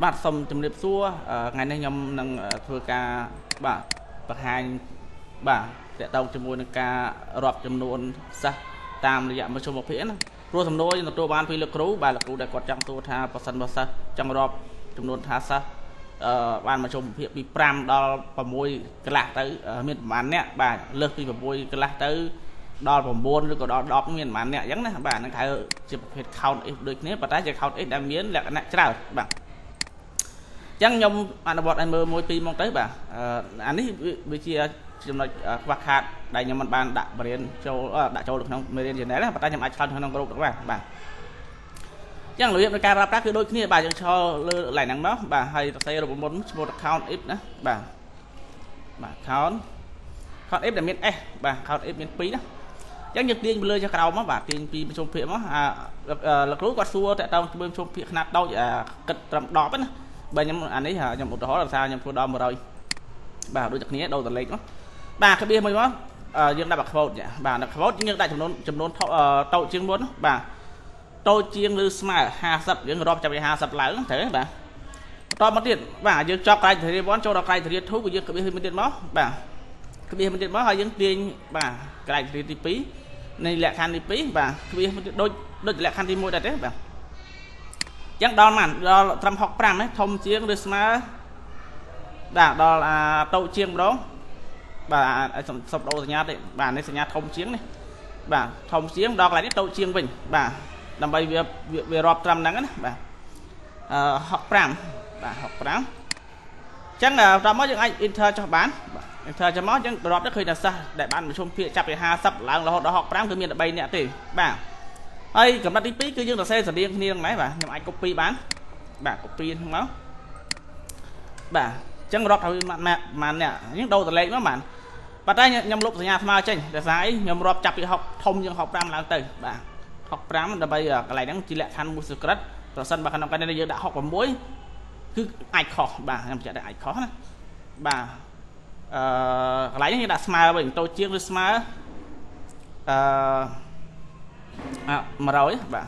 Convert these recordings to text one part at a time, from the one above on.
បាទសូមជំរាបសួរថ្ងៃនេះខ្ញុំនឹងធ្វើការបាទបង្ហាញបាទតកតងជាមួយនឹងការរាប់ចំនួនសិស្សតាមរយៈមជ្ឈមភាគណាព្រោះសំណួរយើងទទួលបានពីលោកគ្រូបាទលោកគ្រូដែលគាត់ចង់សួរថាប្រសិនបើសិស្សចង់រាប់ចំនួនថាសិស្សបានមជ្ឈមភាគពី5ដល់6កន្លះទៅមានប្រហែលអ្នកបាទលើសពី6កន្លះទៅដល់9ឬក៏ដល់10មានប្រហែលអ្នកអញ្ចឹងណាបាទនឹងហៅជាប្រភេទ count if ដូចគ្នាប៉ុន្តែជា count if ដែលមានលក្ខណៈច្រើនបាទចឹងខ្ញុំអនុវត្តឲ្យមើល1 2មកទៅបាទអានេះវាជាចំណុចខ្វះខាតដែលខ្ញុំមិនបានដាក់បរិញ្ញាចូលដាក់ចូលក្នុងមេរៀន channel ណាប៉ុន្តែខ្ញុំអាចឆ្លងក្នុងក្រុមទៅបាទចឹងរបៀបនៃការប្រើប្រាស់គឺដូចគ្នាបាទយើងឆ្លលើកន្លែងហ្នឹងមកបាទហើយសរសេររូបមន្តឈ្មោះ count if ណាបាទ count if ដែលមាន s បាទ count if មាន2ណាចឹងយើងទាញទៅលើចុះក្រោមមកបាទទាញពីប្រជុំភាគមកលោកគ្រូគាត់សួរតើតើជាមួយប្រជុំភាគខ្នាតតូចគិតត្រឹម10ណាបើខ្ញុំអានេះខ្ញុំឧទាហរណ៍ថាខ្ញុំធ្វើដល់100បាទដូចតែគ្នាដូរតលេខមកបាទក្បៀសមួយមកយើងដាក់ខ្វោតបាទដាក់ខ្វោតយើងដាក់ចំនួនតូចជាងមុនបាទតូចជាងឬស្មើ50យើងរាប់ចាប់ពី50ឡើងត្រូវទេបាទបន្តមកទៀតបាទយើងចប់ criteria 1ចូលដល់ criteria 2គឺយើងក្បៀសមួយទៀតមកបាទក្បៀសមួយទៀតមកហើយយើងទាញបាទ criteria ទី2នៃលក្ខខណ្ឌទី2បាទក្បៀសដូចលក្ខខណ្ឌទី1ដែរទេបាទចឹងដល់ម៉ានដល់ត្រឹម65ណាធំជាងឬស្មើបាទដល់តូចជាងម្ដងបាទសុំដូរសញ្ញាទេបាទនេះសញ្ញាធំជាងនេះបាទធំជាងដល់កន្លែងនេះតូចជាងវិញបាទដើម្បីវារាប់ត្រឹមហ្នឹងណាបាទ65បាទ65ចឹងដល់មកយើងអាច enter ចុះបានបាទ enter ចុះមកយើងរាប់ទៅឃើញថាសិស្សដែលបានប្រជុំភាគចាប់ពី50ឡើងរហូតដល់65គឺមានតែ3នាក់ទេបាទហើយកម្រិតទី2គឺយើងសរសេរស្រដៀងគ្នានឹងដែរបាទខ្ញុំអាច copy បានបាទ copy ហ្នឹងមកបាទអញ្ចឹងរាប់ថាវាប៉ុន្មានអ្នកអញ្ចឹងដូរតលេខមកបានប៉ុន្តែខ្ញុំលុបសញ្ញាស្មើចេញដោយសារខ្ញុំរាប់ចាប់ពី60ធំជាង65ឡើងទៅបាទ65ដើម្បីកន្លែងហ្នឹងជាលក្ខខណ្ឌមួយសក្រិតប្រសិនបើក្នុងករណីយើងដាក់66គឺអាចខុសបាទខ្ញុំបញ្ជាក់ថាអាចខុសណាបាទកន្លែងនេះយើងដាក់ស្មើវិញតូចជាងឬស្មើ100បាទ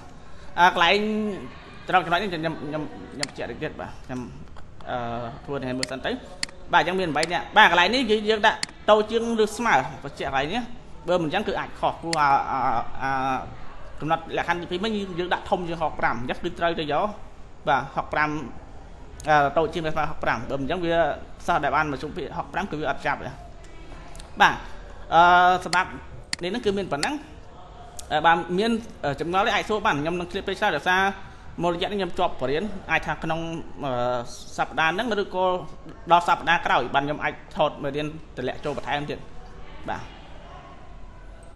កន្លែងត្រង់ចំណុចនេះខ្ញុំបញ្ជាក់ទៀតបាទខ្ញុំធ្វើនេះមើលសិនទៅបាទអញ្ចឹងមាន8នាក់បាទកន្លែងនេះគឺយើងដាក់តូចជាងឬស្មើបញ្ជាក់កន្លែងនេះបើមិនអញ្ចឹងគឺអាចខុសព្រោះកំណត់លក្ខខណ្ឌទី2មិញយើងដាក់ធំជាង65អញ្ចឹងគឺត្រូវទៅយកបាទ65តូចជាងឬស្មើ65បើមិនអញ្ចឹងវាសិស្សដែលបានមកជុំភាគ65គឺវាអត់ចាប់ទេបាទសម្រាប់នេះគឺមានប៉ុណ្ណឹងបាទមានចំណុចនេះអាចសួរបានខ្ញុំនឹង clip ពេលឆ្លើយដោយសារមួយរយៈនេះខ្ញុំជាប់បរិញ្ញាអាចថាក្នុងសប្តាហ៍ហ្នឹងឬក៏ដល់សប្តាហ៍ក្រោយបាទខ្ញុំអាចថតមេរៀនតម្លាក់ចូលបន្ថែមទៀតបាទ